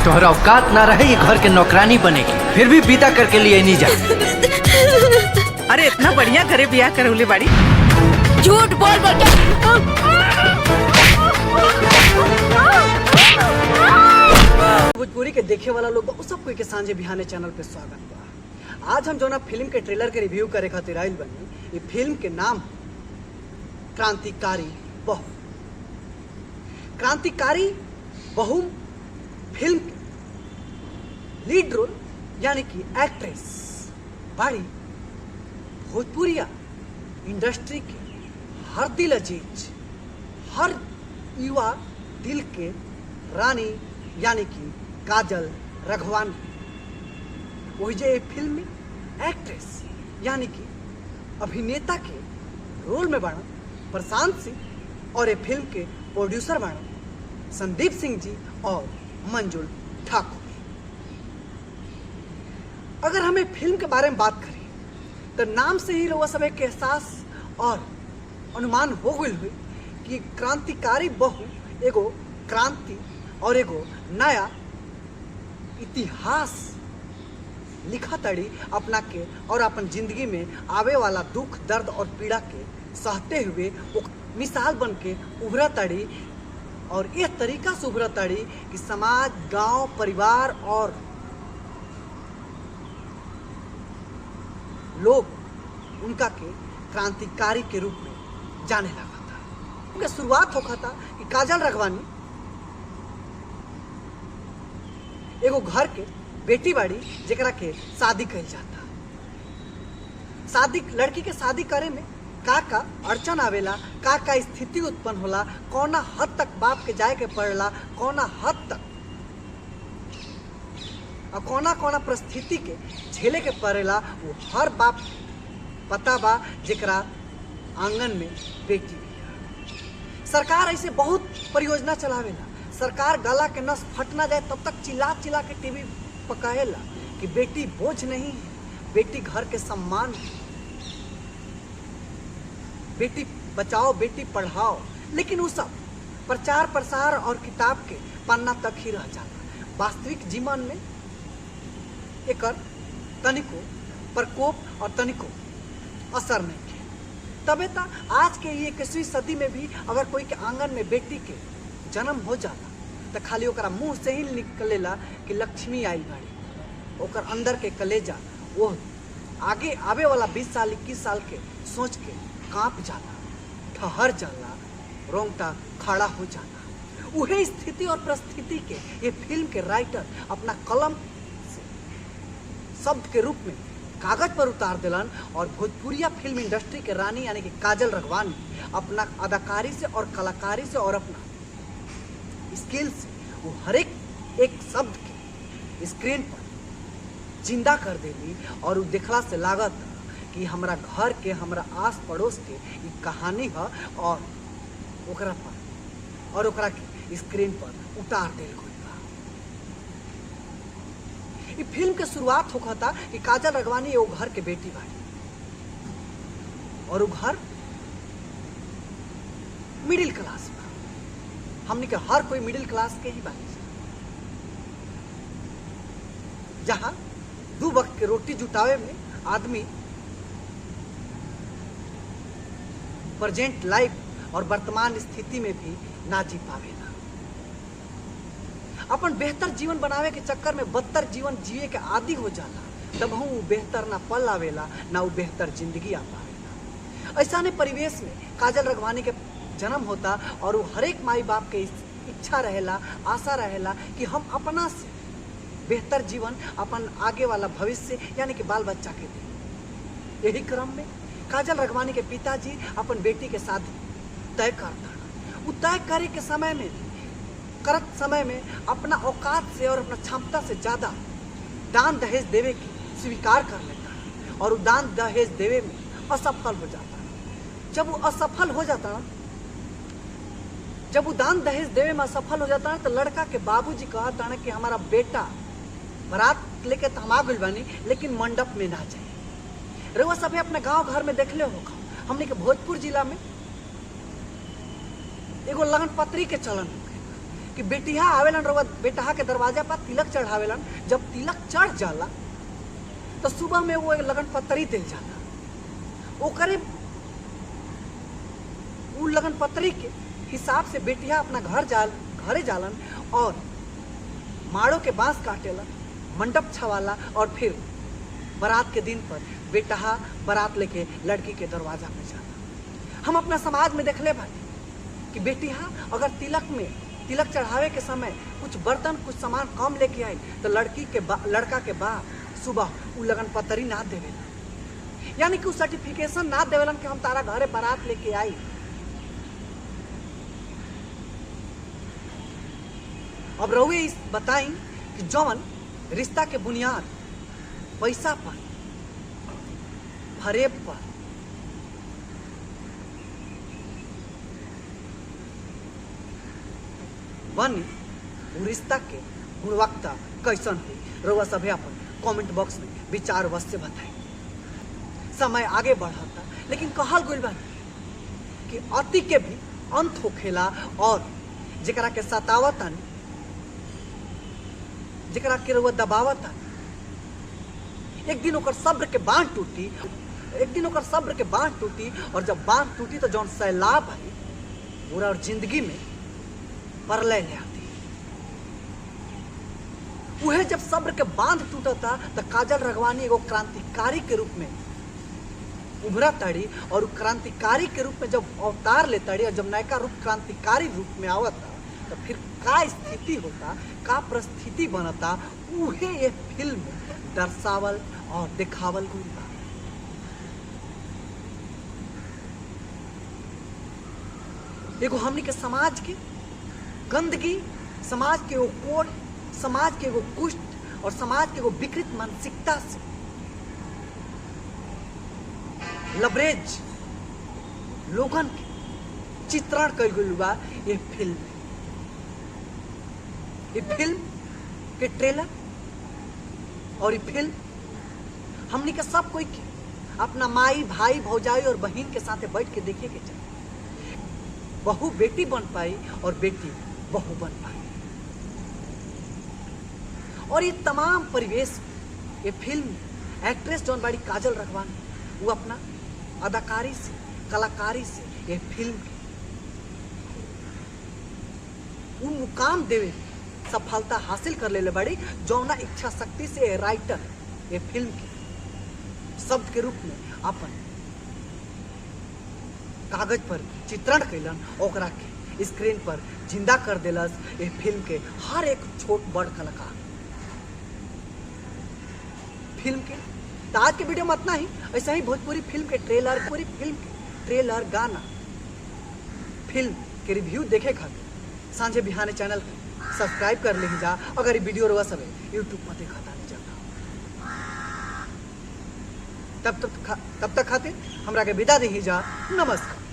तोहरा औकात ना रहे ये घर के नौकरानी बनेगी, फिर भी विदा करके लिए नहीं जा। अरे इतना बढ़िया करे बियाह करौले बाड़ी। झूठ बोल बोल भोजपुरी के देखे वाला लोग उस सब कोई के सांझे बिहाने चैनल पे स्वागत बा। आज हम जो ना फिल्म के ट्रेलर के रिव्यू करे खातिर आइल बनी। ये फिल्म के नाम क्रांतिकारी बहू। क्रांतिकारी बहू फिल्म के लीड रोल यानी कि एक्ट्रेस बाड़ी भोजपुरिया इंडस्ट्री के हर दिल अजीज, हर युवा दिल के रानी यानी कि काजल राघवानी। वही जो ये फिल्म में एक्ट्रेस यानी कि अभिनेता के रोल में बना प्रशांत सिंह और ये फिल्म के प्रोड्यूसर बना संदीप सिंह जी और मंजुल ठाकुर। अगर हमें फिल्म के बारे में बात करें तो नाम से ही लोग सब एक एहसास और अनुमान हो गई हुई कि क्रांतिकारी बहू एगो क्रांति और एगो नया इतिहास लिखा तड़ी अपना के और अपन जिंदगी में आवे वाला दुख दर्द और पीड़ा के सहते हुए वो मिसाल बन के उभरा तड़ी और इस तरीका से उभरा तड़ी कि समाज, गांव, परिवार और लोग उनका के क्रांतिकारी के रूप में जाने लगा था। उनका शुरुआत होता था कि काजल राघवानी एगो घर के बेटी बाड़ी जेकरा के शादी कइल जाता। शादी लड़की के शादी करे में का अड़चन आवेला, का स्थिति उत्पन्न होला, कौना हद तक बाप के जाए के पड़ेला, कौना हद तक और कौना परिस्थिति के झेले के पड़ेला, वो हर बाप पता बा जेकरा आंगन में बेटी भी। सरकार ऐसे बहुत परियोजना चलावेला। सरकार गला के नस फट ना जाए तब तक चिल्ला चिल्ला के टीवी पर कहेला कि बेटी बोझ नहीं है, बेटी घर के सम्मान है, बेटी बचाओ, बेटी पढ़ाओ। लेकिन वो सब प्रचार प्रसार और किताब के पन्ना तक ही रह जाता। वास्तविक जीवन में एकर तनिको प्रकोप और तनिको असर नहीं है। तबे तक आज के ये 21वीं सदी में भी अगर कोई के आंगन में बेटी के जन्म हो जाला तो खाली ओकरा मुंह से ही निकलेला कि लक्ष्मी आई बाड़ी। ओकर अंदर के कलेजा वो आगे आवे वाला 20 साल 21 साल के सोच के कांप जाला, ठहर जाला, रोंगटा खड़ा हो जाला। वही स्थिति और परिस्थिति के ये फिल्म के राइटर अपना कलम से शब्द के रूप में कागज पर उतार दिलन और भोजपुरिया फिल्म इंडस्ट्री के रानी यानी कि काजल राघवानी अपना अदाकारी से और कलाकारी से और अपना स्किल से वो हर एक शब्द के स्क्रीन पर जिंदा कर देली। और वो देखला से लागत कि हमरा घर के, हमरा आस पड़ोस के ये कहानी है और ओकरा पर और ओकरा के स्क्रीन पर उतार देल गई बा। ये फिल्म के शुरुआत होता था कि काजल राघवानी वो घर के बेटी बाड़ी और वो घर मिडिल क्लास में। हमने के हर कोई मिडिल क्लास के ही बानी, जहां 2 वक्त के रोटी जुटावे में आदमी प्रेजेंट लाइफ और वर्तमान स्थिति में भी ना जी पावेला। अपन बेहतर जीवन बनावे के चक्कर में बदतर जीवन जिए के आदी हो जाला, तब हम बेहतर ना पल आवेला ना वो बेहतर जिंदगी आ पावेला। ऐसा ने परिवेश में काजल राघवानी के जन्म होता और वो हर एक माई बाप के इच्छा रहेला, आशा रहेला कि हम अपना से बेहतर जीवन अपन आगे वाला भविष्य यानी कि बाल बच्चा के दें। यही क्रम में काजल राघवानी के पिताजी अपन बेटी के शादी तय करता। वो तय करे के समय में करत समय में अपना औकात से और अपना क्षमता से ज़्यादा दान दहेज देवे की स्वीकार कर लेता है और वो दान दहेज देवे में असफल हो जाता है। जब वो असफल हो जाता है, जब वो दान दहेज देवे में असफल हो जाता है तो लड़का के बाबूजी कहता है कि हमारा बेटा बारात लेके तो हम आ गइल बानी लेकिन मंडप में ना जाए। रउआ सभी अपने गांव घर में देखले होगा, हमने के भोजपुर जिला में एगो लगन पत्री के चलन हो कि बेटिया आवेलन रउआ बेटहा के दरवाजा पर तिलक चढ़ावेलन। जब तिलक चढ़ जाला तो सुबह में वो लगन पत्री दिल जाला। ओकरे उ लगन पत्री के हिसाब से बेटिया अपना घरे जालन और माड़ो के बांस काटेलन, मंडप छवाला और फिर बारात के दिन पर बेटहा बारात लेके लड़की के दरवाजा पे जाला। हम अपना समाज में देखले बानी कि बेटिया अगर तिलक चढ़ावे के समय कुछ बर्तन कुछ सामान कम लेके आई तो लड़का के बाप सुबह उ लगन पतरी ना देवेला, यानी कि उ सर्टिफिकेशन ना देवेलन कि हम तारा घरे बारात लेके आई। अब रउए बताई कि जौन रिश्ता के बुनियाद पैसा पर, फरेब पर, बनी उ रिश्ता के गुणवत्ता कैसन हुई, रउआ सभे अपन कमेंट बॉक्स में विचार अवश्य बताई। समय आगे बढ़ता लेकिन कहल गइल बा कि अति के भी अंत होखेला और जेकरा के सतावतन, जेकरा के रउआ दबावतन, एक दिन ओकर सब्र के बांध टूटी और जब बांध टूटी तो जौन सैलाब आई पूरा और जिंदगी में प्रलय ले आती। उहे जब सब्र के बांध टूटता तो काजल रघवानी एगो क्रांतिकारी के रूप में उभरा ताड़ी और क्रांतिकारी के रूप में जब अवतार ले ताड़ी और जब नयका रूप क्रांतिकारी रूप में आवता तो फिर का स्थिति होता, का परिस्थिति बनता, उहे ये फिल्म में दर्शावल और दिखावल गइल बा। एगो हमनी के समाज के गंदगी, समाज के एगो कोड़, समाज के एगो कुष्ठ और समाज के एगो विकृत मानसिकता से लबरेज लोगन के चित्रण कइल गइल बा ये फिल्म। ये फिल्म के ट्रेलर और ये फिल्म हमनी के सब कोई के अपना माई भाई भौजाई और बहन के साथे बैठ के देखे के चाहिए। बहू बेटी बन पाई और बेटी बहू बन पाई। और ये तमाम परिवेश ये फिल्म एक्ट्रेस जौन बाड़ी काजल रघवानी वो अपना अदाकारी से, कलाकारी से ये फिल्म के वो मुकाम देवे सफलता हासिल कर ले बड़ी जौना इच्छा शक्ति से राइटर ये फिल्म के शब्द के रूप में अपन कागज पर चित्रण कैलन, ओकरा के स्क्रीन पर जिंदा कर देलस ये फिल्म के हर एक छोट बड़ कलाकार। फिल्म के तो आज के वीडियो में इतना ही। ऐसा ही भोजपुरी फिल्म के ट्रेलर, पूरी फिल्म के ट्रेलर, गाना, फिल्म के रिव्यू देखे खातिर सांझे बिहाने चैनल के सब्सक्राइब कर ली जा। अगर ये वीडियो रवा सब यूट्यूब पर देखा था तब तक खातिर हमरा के विदा दी जा। नमस्कार।